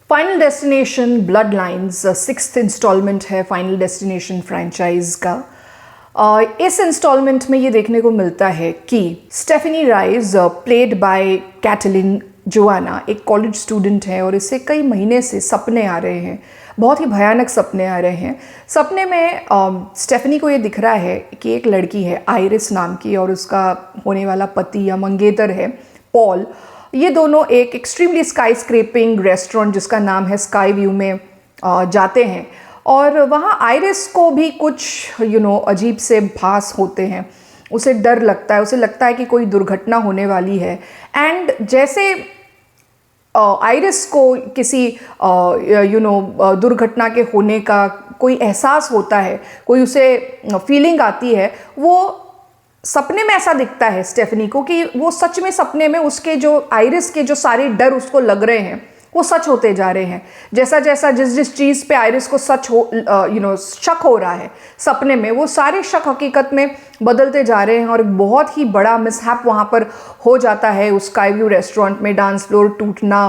Final destination blood lines 6th instalment है final destination franchise का। इस इंस्टॉलमेंट में ये देखने को मिलता है कि Stefani Reyes played by Kaitlyn Juana एक कॉलेज स्टूडेंट है और इसे कई महीने से सपने आ रहे हैं, बहुत ही भयानक सपने आ रहे हैं। सपने में स्टेफनी को ये दिख रहा है कि एक लड़की है आइरिस नाम की और उसका होने वाला पति या मंगेतर है पॉल। ये दोनों एक एक्सट्रीमली स्काई स्क्रेपिंग रेस्टोरेंट जिसका नाम है स्काई व्यू में जाते हैं और वहाँ आइरिस को भी कुछ अजीब से भास होते हैं। उसे डर लगता है, उसे लगता है कि कोई दुर्घटना होने वाली है। एंड जैसे आइरिस को किसी दुर्घटना के होने का कोई एहसास होता है, कोई उसे फीलिंग आती है, वो सपने में ऐसा दिखता है स्टेफनी को कि वो सच में सपने में उसके जो आइरिस के जो सारे डर उसको लग रहे हैं वो सच होते जा रहे हैं। जैसा जैसा जिस चीज़ पे आइरिस को शक हो रहा है सपने में, वो सारे शक हकीकत में बदलते जा रहे हैं और एक बहुत ही बड़ा मिसहैप वहाँ पर हो जाता है उस स्काई व्यू रेस्टोरेंट में। डांस फ्लोर टूटना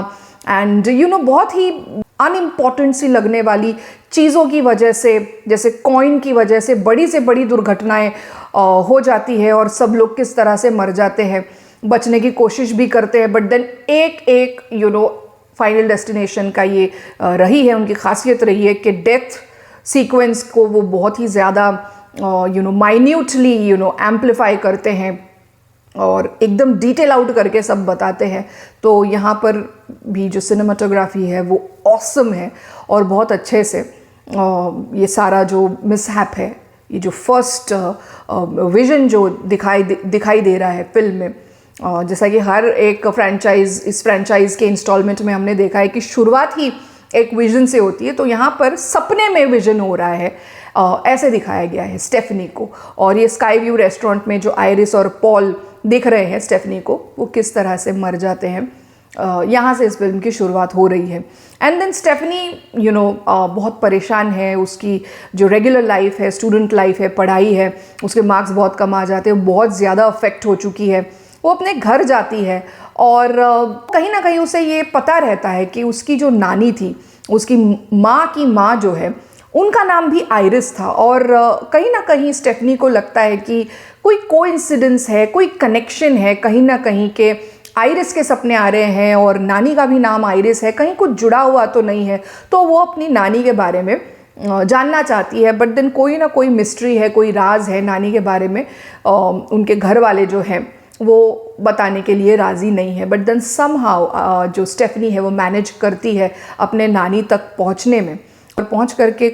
एंड बहुत ही अनइम्पॉर्टेंट सी लगने वाली चीज़ों की वजह से, जैसे कॉइन की वजह से बड़ी से बड़ी दुर्घटनाएं हो जाती है और सब लोग किस तरह से मर जाते हैं, बचने की कोशिश भी करते हैं। बट देन एक फाइनल डेस्टिनेशन का ये रही है, उनकी खासियत रही है कि डेथ सीक्वेंस को वो बहुत ही ज़्यादा माइन्यूटली एम्पलीफाई करते हैं और एकदम डिटेल आउट करके सब बताते हैं। तो यहाँ पर भी जो सिनेमाटोग्राफी है वो ऑसम है और बहुत अच्छे से ये सारा जो मिसहैप है, ये जो फर्स्ट विजन जो दिखाई दे रहा है फिल्म में, जैसा कि हर एक इस फ्रेंचाइज के इंस्टॉलमेंट में हमने देखा है कि शुरुआत ही एक विजन से होती है, तो यहाँ पर सपने में विजन हो रहा है, ऐसे दिखाया गया है स्टेफनी को। और ये स्काई व्यू रेस्टोरेंट में जो आइरिस और पॉल दिख रहे हैं स्टेफनी को, वो किस तरह से मर जाते हैं, यहाँ से इस फिल्म की शुरुआत हो रही है। एंड देन स्टेफनी बहुत परेशान है, उसकी जो रेगुलर लाइफ है, स्टूडेंट लाइफ है, पढ़ाई है, उसके मार्क्स बहुत कम आ जाते हैं, बहुत ज़्यादा अफेक्ट हो चुकी है। वो अपने घर जाती है और कहीं ना कहीं उसे ये पता रहता है कि उसकी जो नानी थी, उसकी माँ की माँ जो है, उनका नाम भी आइरिस था। और कहीं ना कहीं स्टेफनी को लगता है कि कोई कोइंसिडेंस है, कोई कनेक्शन है कहीं ना कहीं के आइरिस के सपने आ रहे हैं और नानी का भी नाम आइरिस है, कहीं कुछ जुड़ा हुआ तो नहीं है। तो वो अपनी नानी के बारे में जानना चाहती है, बट देन कोई ना कोई मिस्ट्री है, कोई राज है नानी के बारे में। उनके घर वाले जो हैं वो बताने के लिए राज़ी नहीं है। बट देन समहाउ जो स्टेफनी है वो मैनेज करती है अपने नानी तक पहुंचने में, और पहुंच करके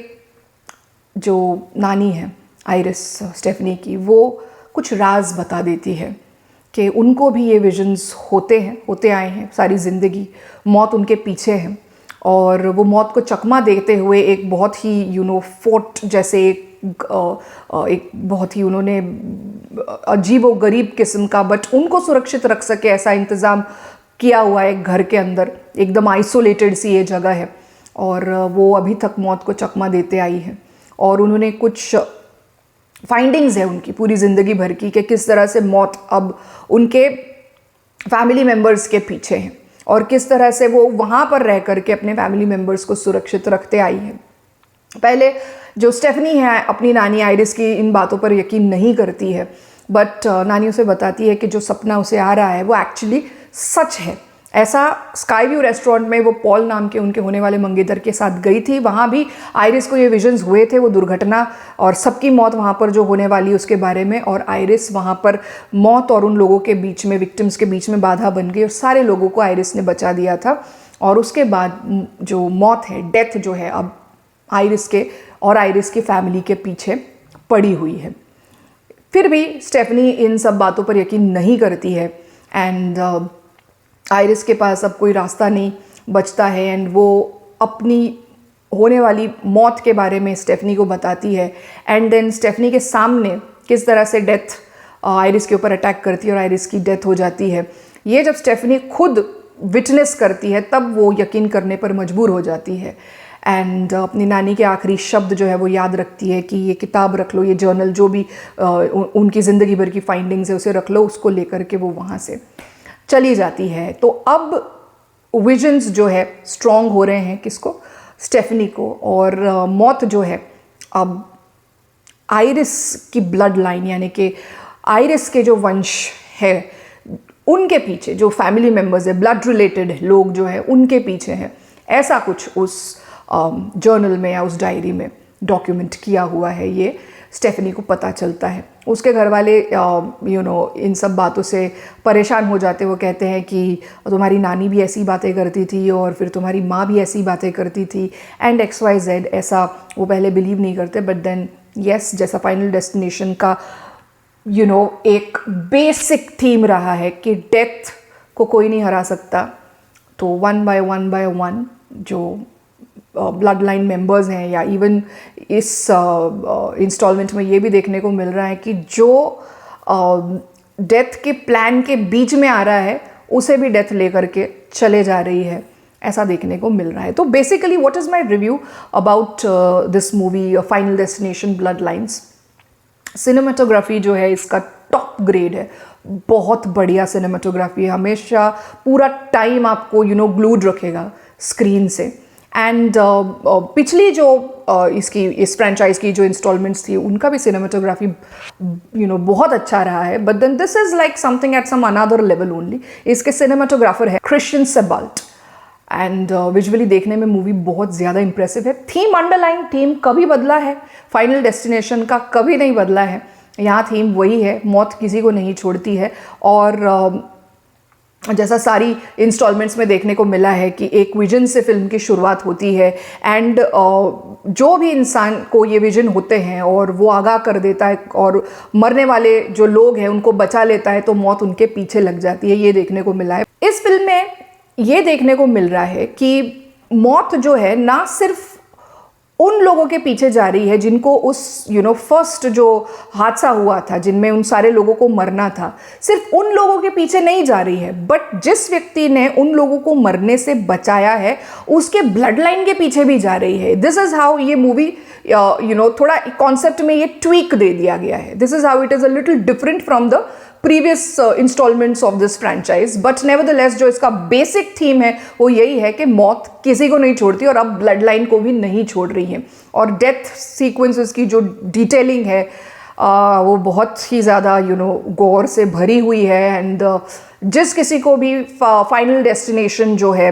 जो नानी है आइरिस स्टेफनी की, वो कुछ राज बता देती है कि उनको भी ये विजन्स होते आए हैं सारी ज़िंदगी, मौत उनके पीछे है और वो मौत को चकमा देते हुए एक बहुत ही फोर्ट जैसे एक बहुत ही उन्होंने अजीब व गरीब किस्म का, बट उनको सुरक्षित रख सके ऐसा इंतज़ाम किया हुआ है घर के अंदर। एकदम आइसोलेटेड सी ये जगह है और वो अभी तक मौत को चकमा देते आई है। और उन्होंने कुछ फाइंडिंग्स है उनकी पूरी ज़िंदगी भर की कि किस तरह से मौत अब उनके फैमिली मेम्बर्स के पीछे है और किस तरह से वो वहाँ पर रह करके अपने फैमिली मेम्बर्स को सुरक्षित रखते आई है। पहले जो स्टेफनी है अपनी नानी आइरिस की इन बातों पर यकीन नहीं करती है, बट नानी उसे बताती है कि जो सपना उसे आ रहा है वो एक्चुअली सच है। ऐसा स्काई व्यू रेस्टोरेंट में वो पॉल नाम के उनके होने वाले मंगेतर के साथ गई थी, वहाँ भी आइरिस को ये विजन्स हुए थे, वो दुर्घटना और सबकी मौत वहाँ पर जो होने वाली उसके बारे में। और आइरिस वहाँ पर मौत और उन लोगों के बीच में, विक्टिम्स के बीच में बाधा बन गई और सारे लोगों को आइरिस ने बचा दिया था। और उसके बाद जो मौत है, डेथ जो है, अब आइरिस के और आइरिस की फैमिली के पीछे पड़ी हुई है। फिर भी स्टेफनी इन सब बातों पर यकीन नहीं करती है एंड आइरिस के पास अब कोई रास्ता नहीं बचता है एंड वो अपनी होने वाली मौत के बारे में स्टेफनी को बताती है। एंड देन स्टेफनी के सामने किस तरह से डेथ आइरिस के ऊपर अटैक करती है और आइरिस की डेथ हो जाती है, ये जब स्टेफनी खुद विटनेस करती है तब वो यकीन करने पर मजबूर हो जाती है। एंड अपनी नानी के आखिरी शब्द जो है वो याद रखती है कि ये किताब रख लो, ये जर्नल जो भी उनकी ज़िंदगी भर की फाइंडिंग्स है उसे रख लो, उसको लेकर के वो वहाँ से चली जाती है। तो अब विजन्स जो है स्ट्रॉन्ग हो रहे हैं किसको, स्टेफनी को, और मौत जो है अब आइरिस की ब्लड लाइन यानी कि आइरिस के जो वंश है उनके पीछे, जो फैमिली मेम्बर्स है, ब्लड रिलेटेड लोग जो है उनके पीछे हैं, ऐसा कुछ उस जर्नल में या उस डायरी में डॉक्यूमेंट किया हुआ है। ये स्टेफनी को पता चलता है। उसके घर वाले इन सब बातों से परेशान हो जाते। वो कहते हैं कि तुम्हारी नानी भी ऐसी बातें करती थी और फिर तुम्हारी माँ भी ऐसी बातें करती थी एंड XYZ, ऐसा वो पहले बिलीव नहीं करते। बट देन यस, जैसा फाइनल डेस्टिनेशन का एक बेसिक थीम रहा है कि डेथ को कोई नहीं हरा सकता, तो वन बाय वन जो ब्लड लाइन मेंबर्स हैं, या इवन इस इंस्टॉलमेंट में ये भी देखने को मिल रहा है कि जो डेथ के प्लान के बीच में आ रहा है उसे भी डेथ लेकर के चले जा रही है, ऐसा देखने को मिल रहा है। तो basically what is my review about this movie final destination blood lines. Cinematography जो है इसका टॉप ग्रेड है, बहुत बढ़िया सिनेमाटोग्राफी है, हमेशा पूरा टाइम आपको ग्लूड रखेगा स्क्रीन से। एंड पिछली जो इस फ्रेंचाइज की जो इंस्टॉलमेंट्स थी उनका भी सिनेमाटोग्राफी बहुत अच्छा रहा है। But then this is like something at some another level only. इसके सिनेमाटोग्राफर है क्रिश्चियन सेबाल्ट एंड विजुअली देखने में मूवी बहुत ज़्यादा इंप्रेसिव है। थीम, अंडरलाइन थीम कभी बदला है, फाइनल डेस्टिनेशन का कभी नहीं बदला है। यहाँ थीम वही है, मौत किसी को नहीं छोड़ती है। और जैसा सारी इंस्टॉलमेंट्स में देखने को मिला है कि एक विजन से फिल्म की शुरुआत होती है एंड जो भी इंसान को ये विजन होते हैं और वो आगाह कर देता है और मरने वाले जो लोग हैं उनको बचा लेता है, तो मौत उनके पीछे लग जाती है, ये देखने को मिला है। इस फिल्म में ये देखने को मिल रहा है कि मौत जो है ना सिर्फ उन लोगों के पीछे जा रही है जिनको उस फर्स्ट जो हादसा हुआ था जिनमें उन सारे लोगों को मरना था, सिर्फ उन लोगों के पीछे नहीं जा रही है, बट जिस व्यक्ति ने उन लोगों को मरने से बचाया है उसके ब्लड लाइन के पीछे भी जा रही है। दिस इज हाउ ये मूवी थोड़ा कॉन्सेप्ट में ये ट्वीक दे दिया गया है। This is how it is a little different from the previous instalments of this franchise. But nevertheless जो इसका बेसिक थीम है वो यही है कि मौत किसी को नहीं छोड़ती और अब ब्लड लाइन को भी नहीं छोड़ रही है। और डेथ सीक्वेंसेस की जो डिटेलिंग है वो बहुत ही ज़्यादा गौर से भरी हुई है। एंड जिस किसी को भी फाइनल डेस्टिनेशन जो है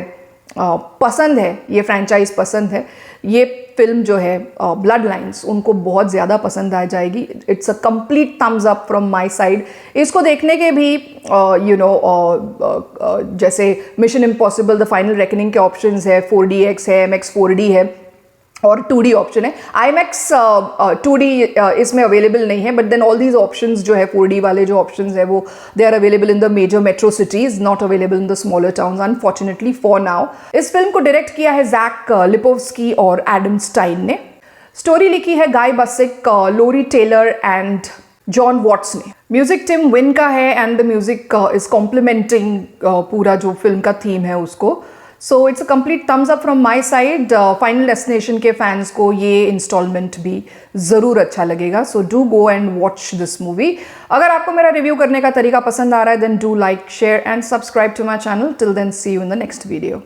पसंद है, ये फ्रेंचाइज पसंद है, ये फिल्म जो है ब्लड लाइन्स उनको बहुत ज़्यादा पसंद आ जाएगी। It's a complete thumbs up from my side. इसको देखने के भी जैसे Mission Impossible the final reckoning के ऑप्शंस है, 4DX है, MX 4D है और 2D ऑप्शन है। IMAX 2D इसमें अवेलेबल नहीं है, but then all these options जो है 4D वाले जो ऑप्शंस है वो they are available in the major metro cities, not available in the smaller towns unfortunately for now. इस फिल्म को डायरेक्ट किया है जैक लिपोव्स्की और एडम स्टाइन ने। स्टोरी लिखी है Guy Busick, Lori Taylor and John Watts ने। म्यूजिक टिम विन का है and the music is complementing पूरा जो फिल्म का थीम है उसको। So it's a complete thumbs up from my side. Final destination के फैंस को ये इंस्टॉलमेंट भी ज़रूर अच्छा लगेगा। So do go and watch this movie. अगर आपको मेरा रिव्यू करने का तरीका पसंद आ रहा है then do like, share and subscribe to my channel. Till then see you in the next video.